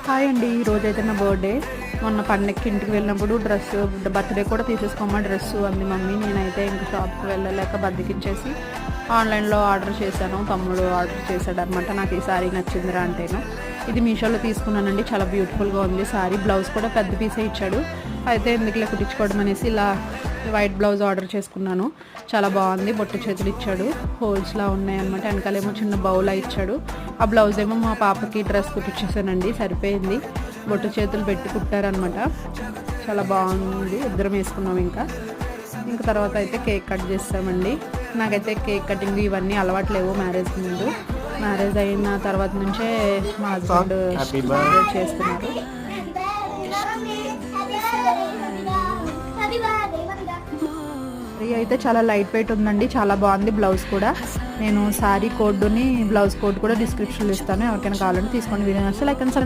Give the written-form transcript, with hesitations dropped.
Hi అండి, ఈరోజైతే నా బర్త్డే. మొన్న పండగకి ఇంటికి వెళ్ళినప్పుడు బర్త్డే కూడా తీసేసుకోమా డ్రెస్సు అంది మమ్మీ. నేనైతే ఇంక షాప్కి వెళ్ళలేక బద్దకించేసి ఆన్లైన్లో ఆర్డర్ చేశాను. తమ్ముడు ఆర్డర్ చేశాడు అనమాట. నాకు ఈ శారీ నచ్చిందిరా అంటేను. ఇది మీషోలో తీసుకున్నానండి. చాలా బ్యూటిఫుల్గా ఉంది శారీ. బ్లౌజ్ కూడా పెద్ద పీసే ఇచ్చాడు. అయితే ఎందుకులే కుట్టించుకోవడం అనేసి ఇలా వైట్ బ్లౌజ్ ఆర్డర్ చేసుకున్నాను. చాలా బాగుంది. బొట్టు చేతులు ఇచ్చాడు, హోల్స్లా ఉన్నాయి అనమాట. వెనకాలేమో చిన్న బౌలా ఇచ్చాడు. ఆ బ్లౌజ్ ఏమో మా పాపకి డ్రెస్ కుట్టించేసానండి, సరిపోయింది. బొట్టు చేతులు పెట్టి కుట్టారనమాట. చాలా బాగుంది. ఇద్దరం వేసుకున్నాం. ఇంకా తర్వాత అయితే కేక్ కట్ చేస్తామండి. నాకైతే కేక్ కటింగ్ ఇవన్నీ అలవాటు లేవు మ్యారేజ్ ముందు. మ్యారేజ్ అయిన తర్వాత నుంచే మా హస్బెండ్ చేస్తున్నారు. అయితే చాలా లైట్ వెయిట్ ఉందండి, చాలా బాగుంది. బ్లౌజ్ కూడా నేను శారీ కోడ్ని బ్లౌజ్ కోడ్ కూడా డిస్క్రిప్షన్లో ఇస్తాను. ఎవరికైనా కావాలంటే తీసుకోండి. వీడియో నచ్చితే లైక్ అండ్